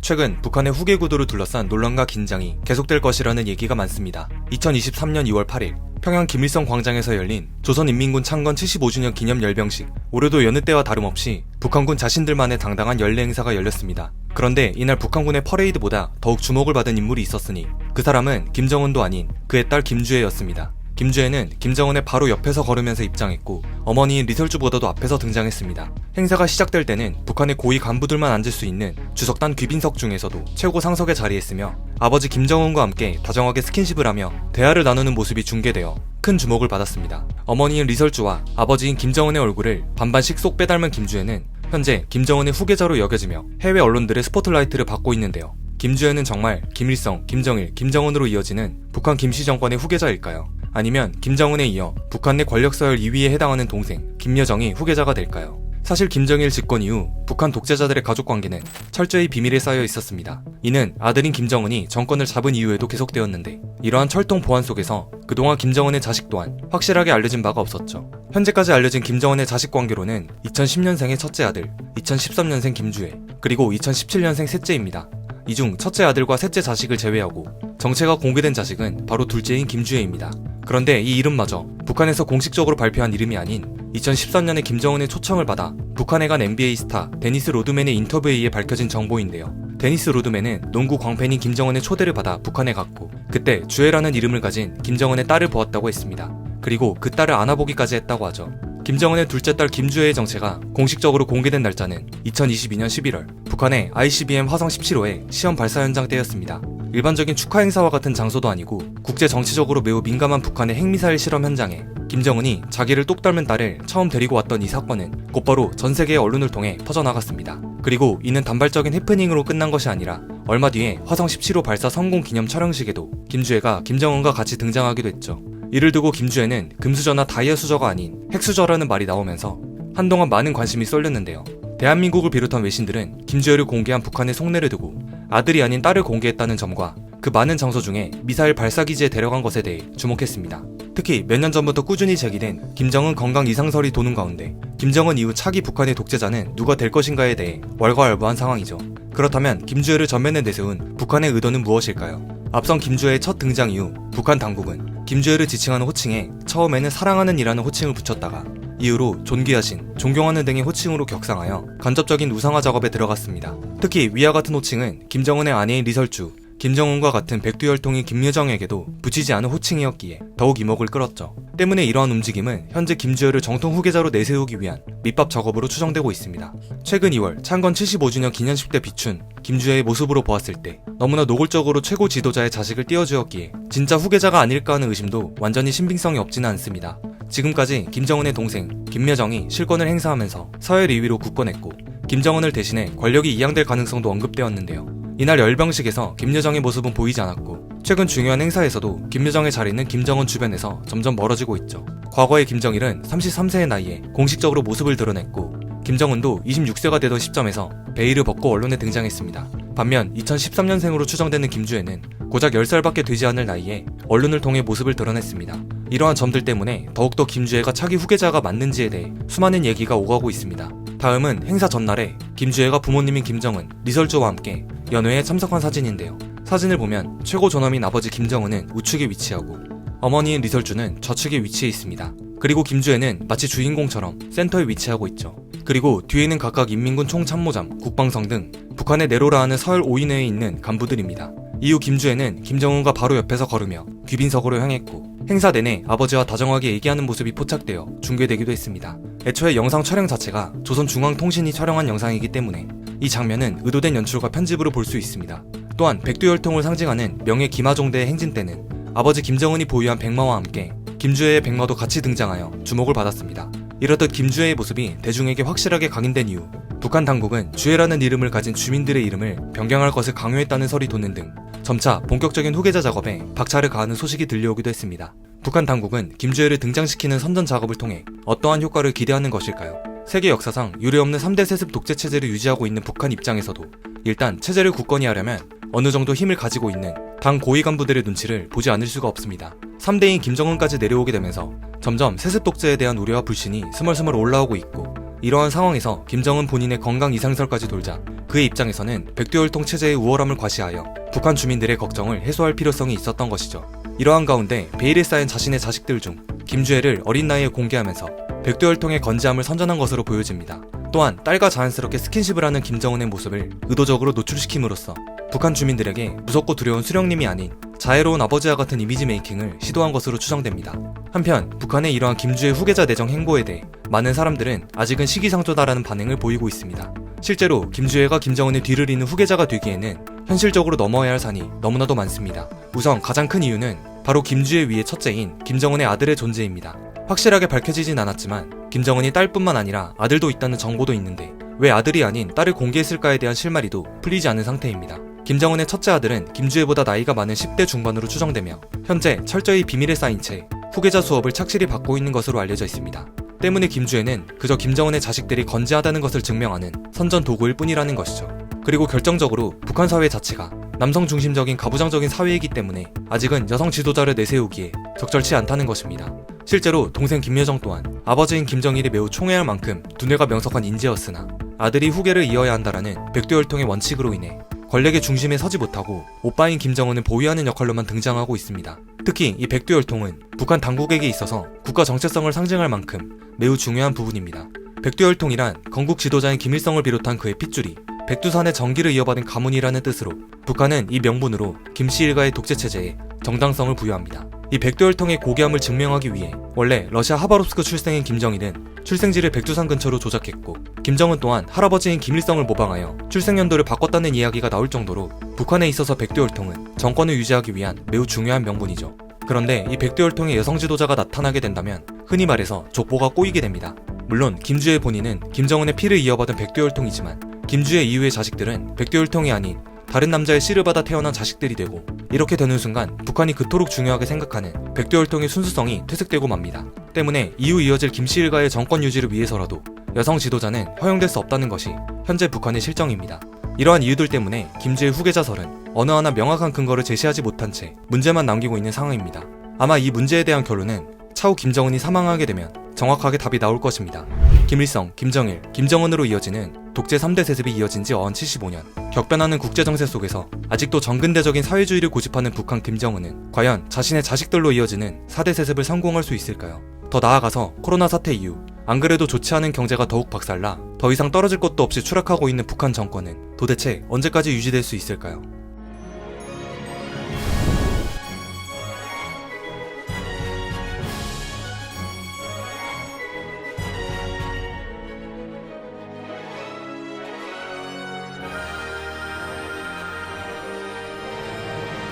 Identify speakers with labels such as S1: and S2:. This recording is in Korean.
S1: 최근 북한의 후계 구도를 둘러싼 논란과 긴장이 계속될 것이라는 얘기가 많습니다. 2023년 2월 8일 평양 김일성 광장에서 열린 조선인민군 창건 75주년 기념 열병식. 올해도 여느 때와 다름없이 북한군 자신들만의 당당한 연례 행사가 열렸습니다. 그런데 이날 북한군의 퍼레이드보다 더욱 주목을 받은 인물이 있었으니 그 사람은 김정은도 아닌 그의 딸 김주애였습니다. 김주애는 김정은의 바로 옆에서 걸으면서 입장했고 어머니인 리설주보다도 앞에서 등장했습니다. 행사가 시작될 때는 북한의 고위 간부들만 앉을 수 있는 주석단 귀빈석 중에서도 최고 상석에 자리했으며 아버지 김정은과 함께 다정하게 스킨십을 하며 대화를 나누는 모습이 중계되어 큰 주목을 받았습니다. 어머니인 리설주와 아버지인 김정은의 얼굴을 반반씩 쏙 빼닮은 김주애는 현재 김정은의 후계자로 여겨지며 해외 언론들의 스포트라이트를 받고 있는데요. 김주애는 정말 김일성, 김정일, 김정은으로 이어지는 북한 김씨 정권의 후계자일까요? 아니면 김정은에 이어 북한 내 권력서열 2위에 해당하는 동생 김여정이 후계자가 될까요? 사실 김정일 집권 이후 북한 독재자들의 가족관계는 철저히 비밀에 쌓여 있었습니다. 이는 아들인 김정은이 정권을 잡은 이후에도 계속되었는데 이러한 철통 보안 속에서 그동안 김정은의 자식 또한 확실하게 알려진 바가 없었죠. 현재까지 알려진 김정은의 자식 관계로는 2010년생의 첫째 아들, 2013년생 김주애, 그리고 2017년생 셋째입니다. 이 중 첫째 아들과 셋째 자식을 제외하고 정체가 공개된 자식은 바로 둘째인 김주애입니다. 그런데 이 이름마저 북한에서 공식적으로 발표한 이름이 아닌 2013년에 김정은의 초청을 받아 북한에 간 NBA 스타 데니스 로드맨의 인터뷰에 의해 밝혀진 정보인데요. 데니스 로드맨은 농구 광팬인 김정은의 초대를 받아 북한에 갔고 그때 주애라는 이름을 가진 김정은의 딸을 보았다고 했습니다. 그리고 그 딸을 안아보기까지 했다고 하죠. 김정은의 둘째 딸 김주애의 정체가 공식적으로 공개된 날짜는 2022년 11월 북한의 ICBM 화성 17호의 시험 발사 현장 때였습니다. 일반적인 축하 행사와 같은 장소도 아니고 국제 정치적으로 매우 민감한 북한의 핵미사일 실험 현장에 김정은이 자기를 똑 닮은 딸을 처음 데리고 왔던 이 사건은 곧바로 전 세계의 언론을 통해 퍼져나갔습니다. 그리고 이는 단발적인 해프닝으로 끝난 것이 아니라 얼마 뒤에 화성 17호 발사 성공 기념 촬영식에도 김주애가 김정은과 같이 등장하기도 했죠. 이를 두고 김주애는 금수저나 다이아 수저가 아닌 핵수저라는 말이 나오면서 한동안 많은 관심이 쏠렸는데요. 대한민국을 비롯한 외신들은 김주애를 공개한 북한의 속내를 두고 아들이 아닌 딸을 공개했다는 점과 그 많은 장소 중에 미사일 발사기지에 데려간 것에 대해 주목했습니다. 특히 몇 년 전부터 꾸준히 제기된 김정은 건강 이상설이 도는 가운데 김정은 이후 차기 북한의 독재자는 누가 될 것인가에 대해 왈가왈부한 상황이죠. 그렇다면 김주애를 전면에 내세운 북한의 의도는 무엇일까요? 앞선 김주애의 첫 등장 이후 북한 당국은 김주애를 지칭하는 호칭에 처음에는 사랑하는 이라는 호칭을 붙였다가 이후로 존귀하신, 존경하는 등의 호칭으로 격상하여 간접적인 우상화 작업에 들어갔습니다. 특히 위와 같은 호칭은 김정은의 아내인 리설주, 김정은과 같은 백두혈통인 김여정에게도 붙이지 않은 호칭이었기에 더욱 이목을 끌었죠. 때문에 이러한 움직임은 현재 김주애를 정통 후계자로 내세우기 위한 밑밥 작업으로 추정되고 있습니다. 최근 2월 창건 75주년 기념식 때 비춘 김주애의 모습으로 보았을 때 너무나 노골적으로 최고 지도자의 자식을 띄워주었기에 진짜 후계자가 아닐까 하는 의심도 완전히 신빙성이 없지는 않습니다. 지금까지 김정은의 동생 김여정이 실권을 행사하면서 서열 2위로 굳건했고 김정은을 대신해 권력이 이양될 가능성도 언급되었는데요. 이날 열병식에서 김여정의 모습은 보이지 않았고 최근 중요한 행사에서도 김여정의 자리는 김정은 주변에서 점점 멀어지고 있죠. 과거의 김정일은 33세의 나이에 공식적으로 모습을 드러냈고 김정은도 26세가 되던 시점에서 베일을 벗고 언론에 등장했습니다. 반면 2013년생으로 추정되는 김주애는 고작 10살밖에 되지 않을 나이에 언론을 통해 모습을 드러냈습니다. 이러한 점들 때문에 더욱더 김주애가 차기 후계자가 맞는지에 대해 수많은 얘기가 오가고 있습니다. 다음은 행사 전날에 김주애가 부모님인 김정은, 리설주와 함께 연회에 참석한 사진인데요. 사진을 보면 최고 존엄인 아버지 김정은은 우측에 위치하고 어머니인 리설주는 좌측에 위치해 있습니다. 그리고 김주애는 마치 주인공처럼 센터에 위치하고 있죠. 그리고 뒤에는 각각 인민군 총참모장, 국방성 등 북한의 내로라 하는 서열 5위 내에 있는 간부들입니다. 이후 김주애는 김정은과 바로 옆에서 걸으며 귀빈석으로 향했고 행사 내내 아버지와 다정하게 얘기하는 모습이 포착되어 중계되기도 했습니다. 애초에 영상 촬영 자체가 조선중앙통신이 촬영한 영상이기 때문에 이 장면은 의도된 연출과 편집으로 볼 수 있습니다. 또한 백두혈통을 상징하는 명예 김하종대의 행진 때는 아버지 김정은이 보유한 백마와 함께 김주애의 백마도 같이 등장하여 주목을 받았습니다. 이렇듯 김주애의 모습이 대중에게 확실하게 각인된 이후 북한 당국은 주애라는 이름을 가진 주민들의 이름을 변경할 것을 강요했다는 설이 도는 등 점차 본격적인 후계자 작업에 박차를 가하는 소식이 들려오기도 했습니다. 북한 당국은 김주애를 등장시키는 선전 작업을 통해 어떠한 효과를 기대하는 것일까요? 세계 역사상 유례없는 3대 세습 독재 체제를 유지하고 있는 북한 입장에서도 일단 체제를 굳건히 하려면 어느 정도 힘을 가지고 있는 당 고위 간부들의 눈치를 보지 않을 수가 없습니다. 3대인 김정은까지 내려오게 되면서 점점 세습 독재에 대한 우려와 불신이 스멀스멀 올라오고 있고 이러한 상황에서 김정은 본인의 건강 이상설까지 돌자 그의 입장에서는 백두혈통 체제의 우월함을 과시하여 북한 주민들의 걱정을 해소할 필요성이 있었던 것이죠. 이러한 가운데 베일에 쌓인 자신의 자식들 중 김주애를 어린 나이에 공개하면서 백두혈통의 건재함을 선전한 것으로 보여집니다. 또한 딸과 자연스럽게 스킨십을 하는 김정은의 모습을 의도적으로 노출시킴으로써 북한 주민들에게 무섭고 두려운 수령님이 아닌 자애로운 아버지와 같은 이미지 메이킹을 시도한 것으로 추정됩니다. 한편 북한의 이러한 김주애 후계자 내정 행보에 대해 많은 사람들은 아직은 시기상조다라는 반응을 보이고 있습니다. 실제로 김주애가 김정은의 뒤를 잇는 후계자가 되기에는 현실적으로 넘어야 할 산이 너무나도 많습니다. 우선 가장 큰 이유는 바로 김주애 위의 첫째인 김정은의 아들의 존재입니다. 확실하게 밝혀지진 않았지만 김정은이 딸뿐만 아니라 아들도 있다는 정보도 있는데 왜 아들이 아닌 딸을 공개했을까에 대한 실마리도 풀리지 않은 상태입니다. 김정은의 첫째 아들은 김주애보다 나이가 많은 10대 중반으로 추정되며 현재 철저히 비밀에 쌓인 채 후계자 수업을 착실히 받고 있는 것으로 알려져 있습니다. 때문에 김주애는 그저 김정은의 자식들이 건재하다는 것을 증명하는 선전 도구일 뿐이라는 것이죠. 그리고 결정적으로 북한 사회 자체가 남성 중심적인 가부장적인 사회이기 때문에 아직은 여성 지도자를 내세우기에 적절치 않다는 것입니다. 실제로 동생 김여정 또한 아버지인 김정일이 매우 총애할 만큼 두뇌가 명석한 인재였으나 아들이 후계를 이어야 한다라는 백두혈통의 원칙으로 인해 권력의 중심에 서지 못하고 오빠인 김정은을 보위하는 역할로만 등장하고 있습니다. 특히 이 백두혈통은 북한 당국에게 있어서 국가 정체성을 상징할 만큼 매우 중요한 부분입니다. 백두혈통이란 건국 지도자인 김일성을 비롯한 그의 핏줄이 백두산의 정기를 이어받은 가문이라는 뜻으로 북한은 이 명분으로 김씨 일가의 독재체제에 정당성을 부여합니다. 이 백두혈통의 고귀함을 증명하기 위해 원래 러시아 하바롭스크 출생인 김정일은 출생지를 백두산 근처로 조작했고 김정은 또한 할아버지인 김일성을 모방하여 출생연도를 바꿨다는 이야기가 나올 정도로 북한에 있어서 백두혈통은 정권을 유지하기 위한 매우 중요한 명분이죠. 그런데 이 백두혈통의 여성 지도자가 나타나게 된다면 흔히 말해서 족보가 꼬이게 됩니다. 물론 김주애 본인은 김정은의 피를 이어받은 백두혈통이지만 김주애 이후의 자식들은 백두혈통이 아닌 다른 남자의 씨를 받아 태어난 자식들이 되고 이렇게 되는 순간 북한이 그토록 중요하게 생각하는 백두혈통의 순수성이 퇴색되고 맙니다. 때문에 이후 이어질 김씨 일가의 정권 유지를 위해서라도 여성 지도자는 허용될 수 없다는 것이 현재 북한의 실정입니다. 이러한 이유들 때문에 김주애 후계자설은 어느 하나 명확한 근거를 제시하지 못한 채 문제만 남기고 있는 상황입니다. 아마 이 문제에 대한 결론은 차후 김정은이 사망하게 되면 정확하게 답이 나올 것입니다. 김일성, 김정일, 김정은으로 이어지는 독재 3대 세습이 이어진 지 어언 75년. 격변하는 국제정세 속에서 아직도 정근대적인 사회주의를 고집하는 북한 김정은은 과연 자신의 자식들로 이어지는 4대 세습을 성공할 수 있을까요? 더 나아가서 코로나 사태 이후 안 그래도 좋지 않은 경제가 더욱 박살나 더 이상 떨어질 것도 없이 추락하고 있는 북한 정권은 도대체 언제까지 유지될 수 있을까요?